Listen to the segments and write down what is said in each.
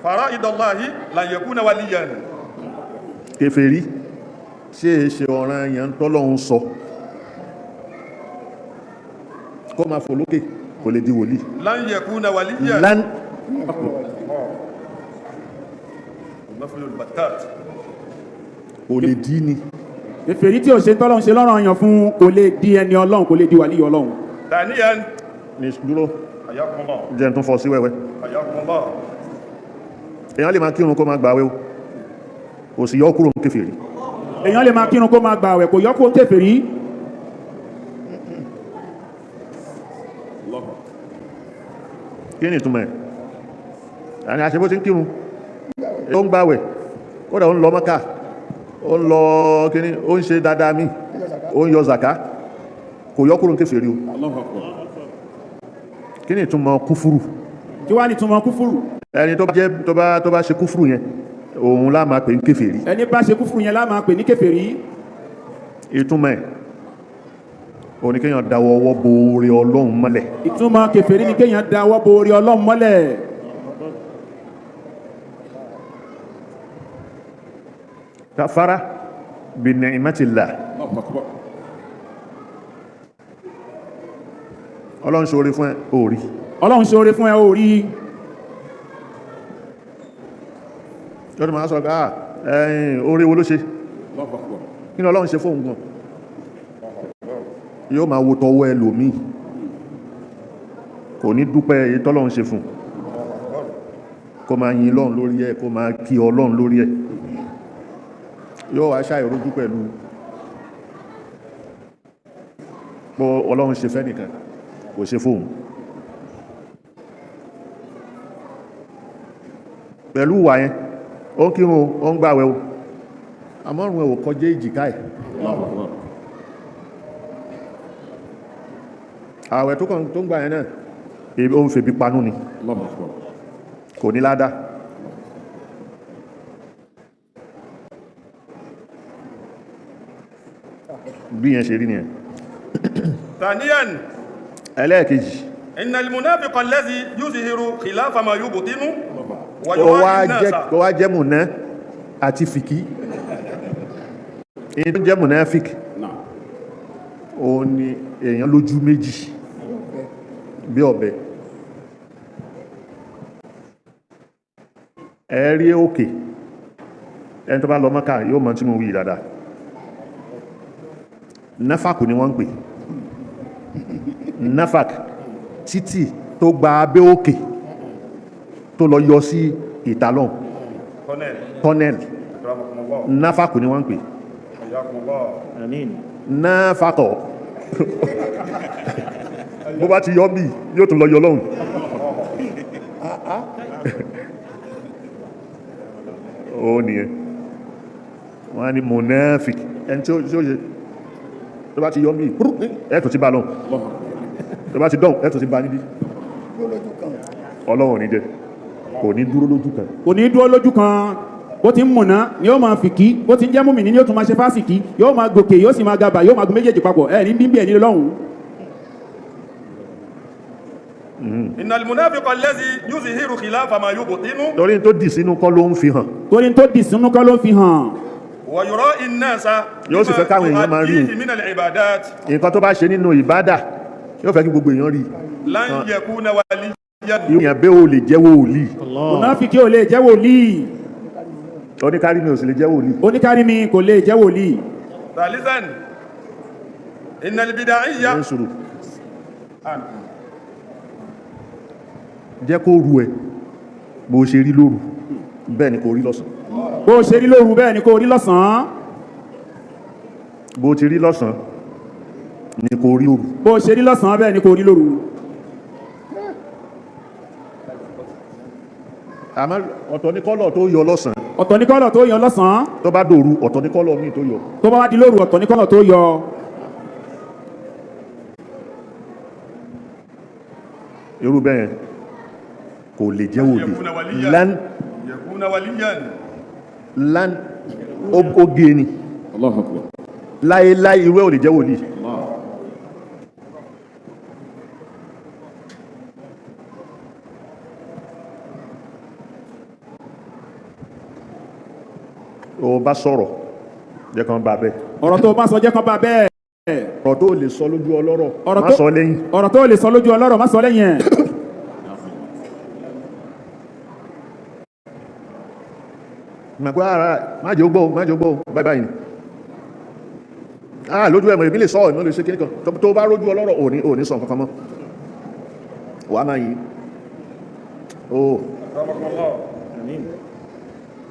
fara'idallahi lan yakuna waliyan. kèfèrí ṣe ọ̀ràn yẹn tọ́lọ́hun sọ kó máa fò lókè kò lè di wòlíì. lan yakuna waliyan. lan kò lè di ni. kèfèrí tí ò ṣe tọ́lọ́hun ṣe lọ́rọ̀ yàn fún kò lè di ẹni ọlọ́run kò lè di wàlíì ọlọ́run. Thaniyan. ní dúró Ayakumullah. jẹ́ tún fọ́ sí wẹ́wẹ́. Ayakumullah. èèyàn lè máa kírun kó máa gbààwẹ̀ o kò sì yọ kúrò ní kèfèrí. èèyàn lè máa kírun kó máa gbààwẹ̀ kò yọ kó kèfèrí. kí ni ìtumọ̀ ẹ̀ àní àṣẹ bó ti ń kírun ó ń gbààwẹ̀ kódà ó ń lọ Mákà ó ń lọ kíní ó ń ṣe dáadáa míì ó ń yọ zàká kò yọ kúrò ní kèfèrí o. kí ni ìtumọ̀ kúfúrù? kí wá ní ìtumọ̀ kúfúrù? ẹni tó bá ṣe kúfúrù yẹn òun la máa pè ní kèfèrí. ẹni bá ṣe kúfúrù yẹn la máa pè ní kèfèrí. ìtumọ̀ ẹ̀ o ní kéèyàn dáwọ́ ọwọ́ bo oore Ọlọ́run mọ́lẹ̀. ìtumọ̀ kèfèrí ni kéèyàn dáwọ́ bo oore Ọlọ́run mọ́lẹ̀. kafara bi ni'matillah. Ọlọ́run ṣoore fún ẹ ó rí. Ọlọ́run ṣoore fún ẹ ó rí. lọ́dún máa sọ pé oore wo ló ṣe kí ni Ọlọ́run ṣe fóun gan yóò máa wo tọwọ́ ẹlòmíì kò ní dúpẹ́ èyí tọ́lọ́run ṣe fún kó máa yin Ọlọ́run lórí ẹ̀ kó máa kí Ọlọ́run lórí ẹ̀ yóò wá ṣàìrójú pẹ̀lú pọ́ Ọlọ́run ṣe fẹ́ nìkan kò ṣe fóun pẹ̀lú wà yẹn ó ń kírun ó ń gbààwẹ̀ o àmọ́rùn ẹ̀ ò kọjá ìjìká ẹ̀ ààwẹ̀ tó ń gbà yẹn náà ó ń febi panú ni kò ní ládá bí yẹn ṣe rí nìyẹn. Thaniyan. ẹlẹ́ẹ̀kejì. Innal munafiqa allazi yuzhiru khilafa ma yubtinu wa kó yuwari an-nasa. wá jẹ́ mùná àti fìkí èyí tó jẹ́ munafik ó ní èèyàn lójú méjì bí ọ̀bẹ ẹ̀rí òkè ẹni tó bá lọ Mákà yóò mọ̀ tí mo wí dáadáa náfàkù ni wọ́n ń pè náfàk títì tó gba abẹ́ òkè tó lọ yọ sí ìtàlọ́n tunnel náfàkù ni wọ́n ń pè náfàkọ̀ bó bá ti yọ bí yóò tún lọ yọ lọ́hùn ó nìyẹn wọ́n á ní monafik ẹni tí ó ṣe tó bá ti yọ bí ẹ̀tù ti bá lọ́hùn tó bá ti dọ́hùn ẹ̀tù ti bá níbi Ọlọ́run ní jẹ́ kò ní dúró lójú kan kò ní dúró lójú kan bó ti ń mùná ni yóò máa fìkí bó ti ń jẹ́ múmi ní yóò tún máa ṣe fásìkí yóò máa gòkè yóò sì máa gabà yóò máa gun méjèèjì papọ̀ ẹ̀ ní bíbí ẹ̀ nílò lọ́hùn. Innal munafiqa allazi yuzhiru khilafa ma yubtinu. torí tó dì sínú kọ́ ló ń fi hàn torí tó dì sínú kọ́ ló ń fi hàn. Wa yura'i an-nasa. yóò sì fẹ́ káwọn èèyàn máa rí min al-ibadat. nǹkan tó bá ṣe nínú ìbádà yóò fẹ́ kí gbogbo èèyàn rí Lan yakuna waliyan. ìyàn bẹ́ ò lè jẹ́ wòlíì Mùnáfíkí ò lè jẹ́ wòlíì. oníkárí mi ò sì lè jẹ́ wòlíì oníkárí mi kò lè jẹ́ wòlíì. Thalithan. Innal bid'iyya. ń sùúrù jẹ́ kó ru ẹ bó ṣe rí lóru bẹ́ẹ̀ ni kò rí lọ́sàn bó ṣe rí lóru bẹ́ẹ̀ ni kò rí lọ́sàn-án. bó ti rí lọ́sàn ni kò rí lóru bó ṣe rí lọ́sàn-án bẹ́ẹ̀ ni kò rí lóru. àmọ́ ọ̀tọ̀ ní kọ́lọ̀ tó yọ lọ́sàn ọ̀tọ̀ ní kọ́lọ̀ tó yọ lọ́sàn-án. tó bá dòru ọ̀tọ̀ ní kọ́lọ̀ míì tó yọ tó bá wá di lóru ọ̀tọ̀ ní kọ́lọ̀ tó yọ. irú bẹ́ẹ̀ kò lè jẹ́ wòlíì lan ó gé ni láéláé irú ẹ̀ ò lè jẹ́ wòlíì ó bá sọ̀rọ̀ jẹ́ kan bá bẹ́ẹ̀. ọ̀rọ̀ tó bá sọ jẹ́ kan bá bẹ́ẹ̀. ọ̀rọ̀ tó lè sọ lójú ọlọ́rọ̀ má sọ lẹ́yìn. ọ̀rọ̀ tó lè sọ lójú ọlọ́rọ̀ má sọ lẹ́yìn ẹ̀. màgbọ́ ara má jẹ́ ogbó báyìí báyìí lójú ẹ̀mọ̀ ìbílẹ̀ sọ́ọ̀ ìmọ̀ lè ṣe kíníkan tó bá rójú ọlọ́rọ̀ òní sọ nǹkan kan mọ́ wà máa yìí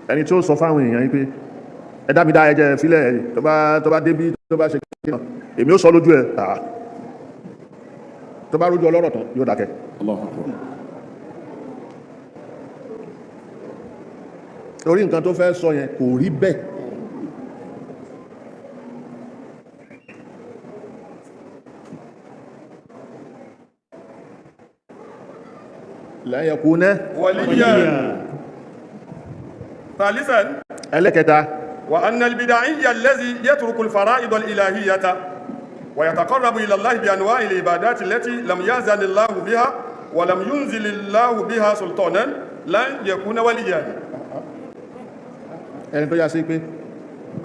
ẹni tí ó sọ fáwọn èèyàn yìí pé ẹ̀dá mi dá ẹjẹ́ fílẹ̀ tó bá débí tó bá ṣe kíníkan èmi ó sọ lójú ẹ̀ tó bá rójú ọlọ́rọ̀ tán yóò dákẹ́. torí nǹkan tó fẹ́ sọ yẹn kò rí bẹ́ẹ̀. la yakuna waliyan. ثالثا ẹlẹ́kẹta وأن البدعي الذي يترك الفرائض الإلهية ويتقرب إلى الله بأنواع العبادات التي لم يأذن الله بها ولم ينزل الله بها سلطانا لن يكون وليا. ẹni tó yá sí pé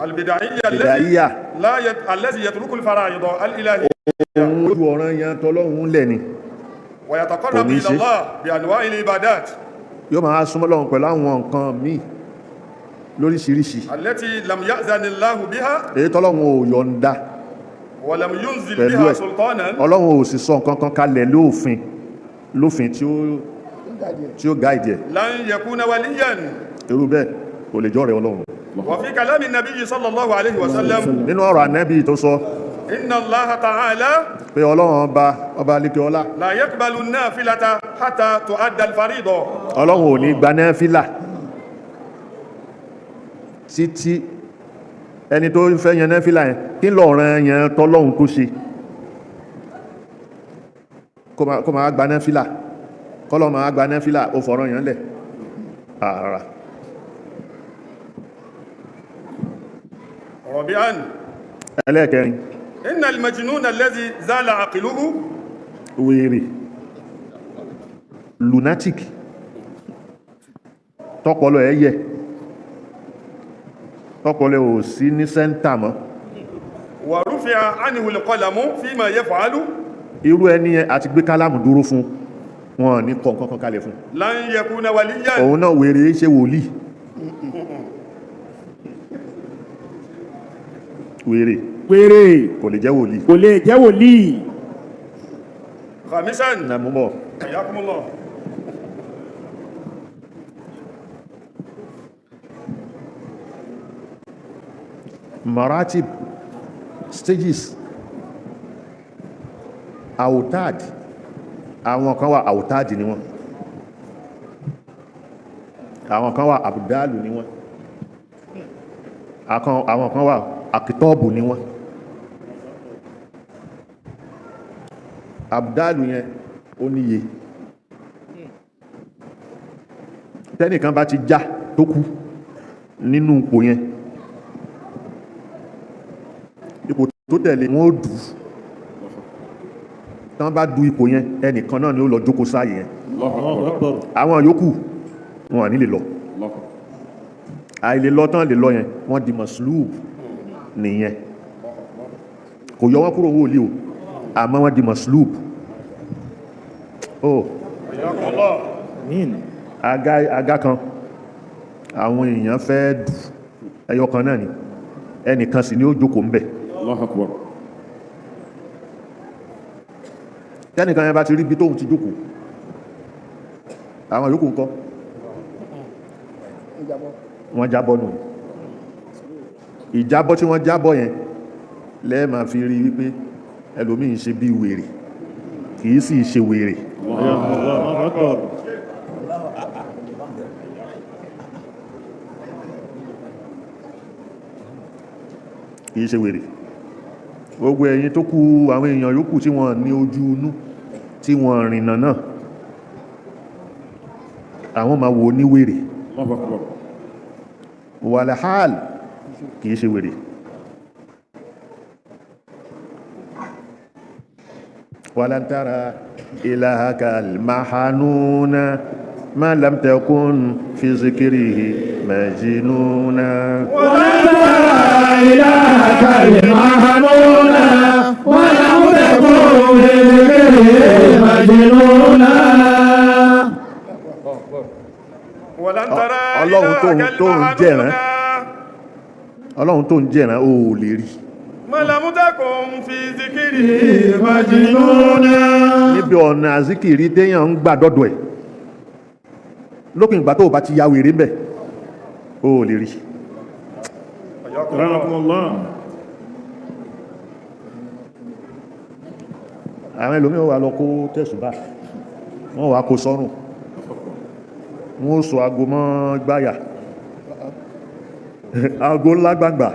البدعي bid'iyya الذي يترك الفرائض الإلهية òun ojú ọ̀ràn yẹn tọ́lọ́hun lẹ̀ ni ويتقرب إلى الله بأنواع العبادات yóò máa súnmọ́ Ọlọ́run pẹ̀lú àwọn nǹkan míì lóríṣiríṣi التي لم يأذن الله بها èyí tọ́lọ́hun ò yọ̀ǹda ولم ينزل pẹ̀lú بها ẹ̀ سلطانا Ọlọ́run ò sì sọ nǹkan kan kalẹ̀ lófin tí ó gáìdì ẹ̀ لن يكون وليا. irú bẹ́ẹ̀ kò lè jọ́ rẹ̀ Ọlọ́run. وفي كلام النبي صلى الله عليه وسلم nínú ọ̀rọ̀ Ànábì tó sọ إن الله تعالى pé Ọlọ́run ọba alékè ọlá لا يقبل النافلة حتى تؤدى الفريضة. Ọlọ́run ò ní gba náfílà títí ẹni tó fẹ́ yan náfílà yẹn kí lọ̀ràn yẹn tọ́lọ́run tó ṣe kó máa gba náfílà kọ́lọ́ máa gba náfílà ó fọ̀rọ̀ yẹn lẹ̀ ààrà. رابعا ẹlẹ́ẹ̀kẹrin إن المجنون الذي زال عقله wèrè lunatic tọ́pọlọ ẹ̀ yẹ tọ́pọlọ ò sí ní sẹ́ńtà mọ́ ورفع عنه القلم فيما يفعل irú ẹni yẹn àti gbé kálámù dúró fún wọn ní kọ̀ọ̀kan kalẹ̀ fún لن يكون وليا. òun náà wèrè ṣe wòlíì wèrè kò lè jẹ́ wòlíì. kò lè jẹ́ wòlíì. خامسا na mú bọ̀ حياكم الله maratib stages autad àwọn kan wà autad ni wọ́n àwọn kan wà abdalu ni wọ́n àwọn kan wà akitọ́ọ̀bù ni wọ́n abdalu yẹn ó níye tẹ́nìkan bá ti já tó kú nínú ipò yẹn ipò tó tẹ̀lé wọ́n ó dù tán bá du ipò yẹn ẹnìkan náà ni ó lọ jókòó sáàyè yẹn àwọn yòókù wọn ní lè lọ àìlè lọ tán lè lọ yẹn wọ́n di maslub nìyẹn kò yọ wọ́n kúrò wòlíì o àmọ́ wọ́n di maslub àga kan àwọn èèyàn fẹ́ dù ẹyọ kan náà ni ẹnìkan sì ni ó jókòó ńbẹ̀ tẹ́nìkan yẹn bá ti rí bí tóhun ti jókòó àwọn yòókù ńkọ́ wọ́n jábọ́ nù ìjábọ́ tí wọ́n jábọ́ yẹn lẹ́ẹ̀mà fi rí wípé ẹlòmíì ṣe bí wèrè kìí sì ṣe wèrè kìí ṣe wèrè gbogbo ẹ̀yin tó kù àwọn èèyàn yòókù tí wọ́n ní ojú inú tí wọ́n rìnà náà àwọn máa wò ní wèrè wàlàhálì kìí ṣe wèrè wàlàntàrà ìlàhàkà mahanúnà ما لم تكن في ذكره مجنونا ولن ترى إلهك المحنونا ولم تكن في ذكره مجنونا ولن ترى Ọlọ́run إلهك tó ń jẹ́ràn المحنونا Ọlọ́run tó ń jẹ́ràn ó lè rí ما لم تكن في ذكره مجنونا níbi ọ̀nà àzíkìrí téèyàn ń gbà dọ́dọ̀ ẹ̀ lókè ìgbà tó bá ti ya wèrè mẹ́ ó lè rí àwọn ẹlòmíràn wà lọ kó tẹ̀sùbá wọ́n wà kó sọ́rùn wọ́n sọ aago mọ́ gbáyà aago ńlá gbàgbà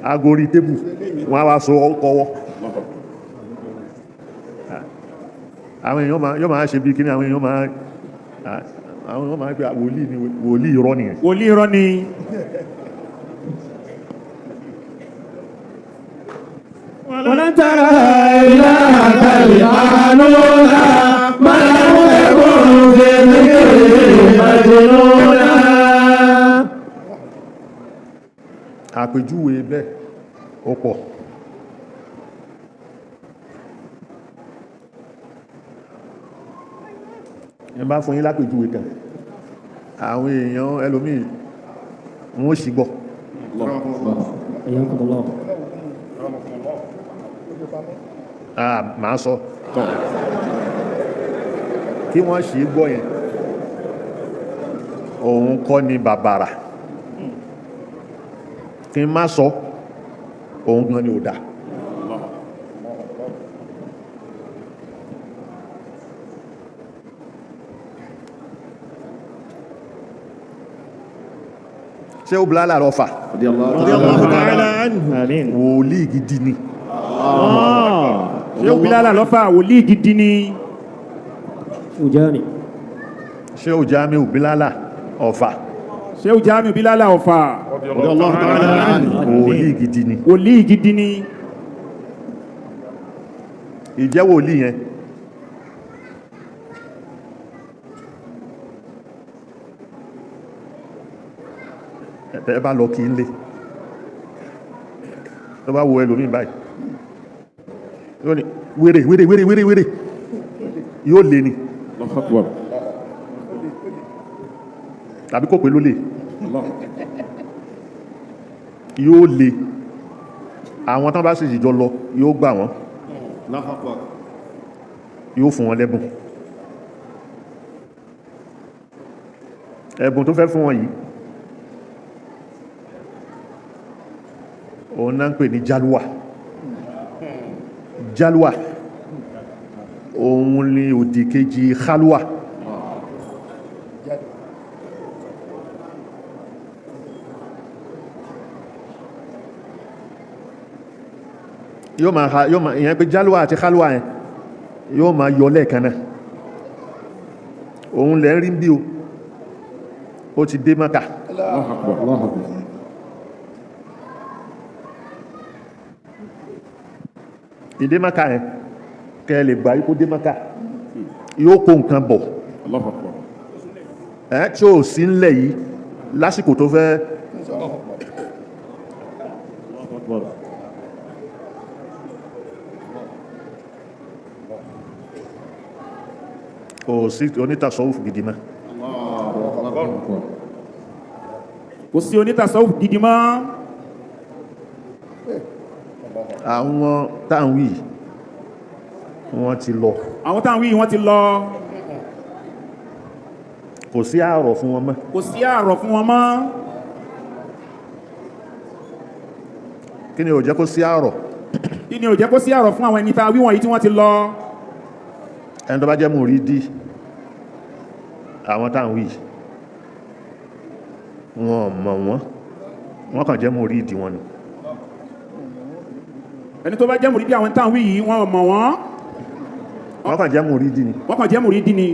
aago orí tébù wọ́n wá sọ ọkọ̀wọ́ àwọn èèyàn yóò máa ṣe bí kíní àwọn èèyàn máa gbé wòlíì irọ́ nìyẹn wòlíì irọ́ ni ولن ترى إلهك المحنونا ما لم تكن في ذكره مجنونا àpèjúwe bẹ́ẹ̀ ó pọ̀ ẹ bá fún yín lápèjúwe kan àwọn èèyàn ẹlòmíì wọ́n sì gbọ́ máa sọ kí wọ́n sì gbọ́ yẹn òun kọ́ ni bàbàrà kí n má sọ òun gan ni ò dá ṣé ó bùlá láàrọ̀ fà wòlíì gidi ni ṣé ó Bílálà lọ́fà wòlíì gidi ni ṣé ó Jamiu Bílálà ọ̀fà ṣé ó Jamiu Bílálà ọ̀fà wòlíì gidi ni wòlíì gidi ni ìjẹ́ wòlíì yẹn ẹ bá lọ kí n lé tó bá wo ẹlòmíì báyìí yóò ní wèrè yóò lè ní tàbí kò pé ló lè yóò lè àwọn tán bá sì jìjọ lọ yóò gbà wọ́n yóò fún wọn lẹ́bùn ẹ̀bùn tó fẹ́ fún wọn yìí òun náà ń pè ní jalwa òun ni òdì kejì khalwa yóò máa ìyẹn pé jalwa àti khalwa yẹn yóò máa yọ lẹ́ẹ̀kan náà òun lẹ́ rí bí ó ti dé Mákà ìdé Mákà yẹn kẹ́ lè gbà yípo dé Mákà yóò kó nǹkan bọ̀ tí ó sí ńlẹ̀ yìí lásìkò tó fẹ́ kò sí onítàsọ́wùfù gidi mọ́ kò sí onítàsọ́wùfù gidi mọ́ àwọn táwí wọ́n ti lọ àwọn táwí wọ́n ti lọ kò sí àárọ̀ fún wọn mọ́ kò sí àárọ̀ fún wọn mọ́ kí ni ò jẹ́ kó sí àárọ̀ kí ni ò jẹ́ kó sí àárọ̀ fún àwọn ẹni táwí wọ̀nyí tí wọ́n ti lọ ẹni tó bá jẹ́ mùrídí àwọn táwí wọn mọ̀ wọ́n kàn jẹ́ mùrídí wọn ni ẹni tó bá jẹ́ mùrídí àwọn táwí yìí wọ́n mọ̀ wọ́n kàn jẹ́ mùrídí ni wọ́n kàn jẹ́ mùrídí ni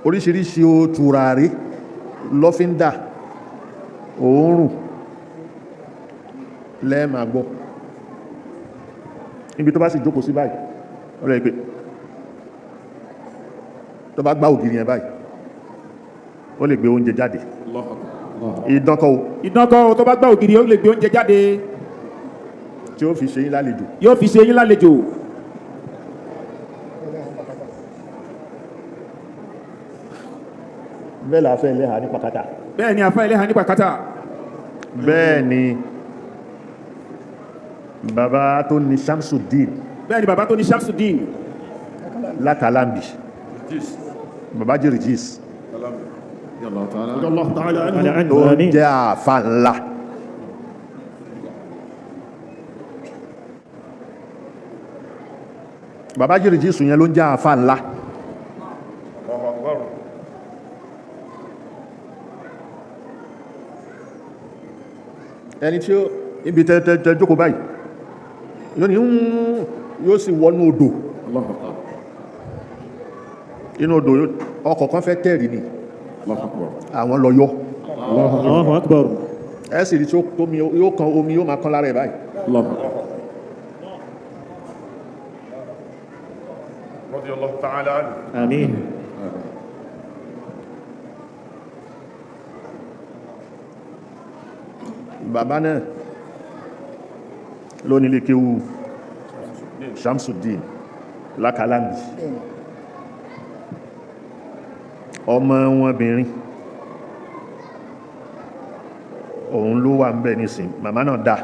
oríṣiríṣi tùràrí lọ́fíndà òórùn lẹ́ẹ̀mà gbọ́ níbi tó bá sì jókòó sí báyìí ó lè pé tó bá gbá ògiri yẹn báyìí ó lè gbé oúnjẹ jáde. ìdánkọ́ tó bá gbá ògiri ó lè gbé oúnjẹ jáde tí ó fi ṣe yín lálejò. yóò fi ṣe yín lálejò. bẹ́ẹ̀ la fẹ́ ẹlẹ́hà ní pàkátà. bẹ́ẹ̀ ni àfá ẹlẹ́hà ní pàkátà. bẹ́ẹ̀ ni bàbá tó ní Shamsuddin. bẹ́ẹ̀ ni bàbá tó ní Shamsuddin. lákàlámbì. bàbá Jirjis. tó jẹ́ àfá ńlá. bàbá Jirjis yẹn ló ń jẹ́ àfá ńlá. ẹni tí ó ibi tẹ́ jókòó báyìí yóò ní yóò sì wọnú odò inú odò ọkọ̀ kan fẹ́ tẹ̀rì ni àwọn lọ yọ ẹ sì rí tí yóò kan omi yóò máa kán lára ẹ̀ báyìí. radiyallahu ta'ala anhu. àmín. bàbá náà ló nílé kéwú Shamsuddin lákàlámbì ọmọ wọn bìnrin òun ló wà ń bẹ̀ nísìn màmá náà dá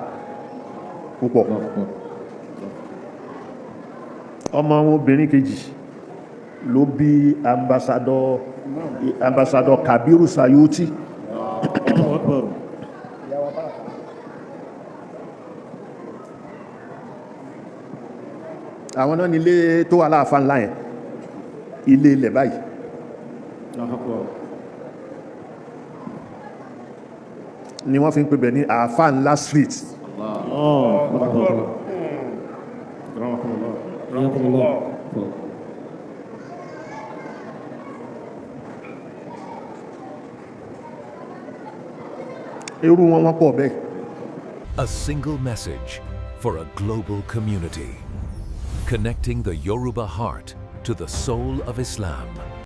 púpọ̀ ọmọ wọn obìnrin kejì ló bí ambassador Kabiru Sayuti. àwọn náà nílé tó wà láàfá ńlá yẹn ilé ilẹ̀ báyìí ni wọ́n fi ń pè bẹ̀ ní àfá ńlá street. irú wọn wọ́n pọ̀ bẹ́ẹ̀. A single message for a global community, connecting the Yoruba heart to the soul of Islam.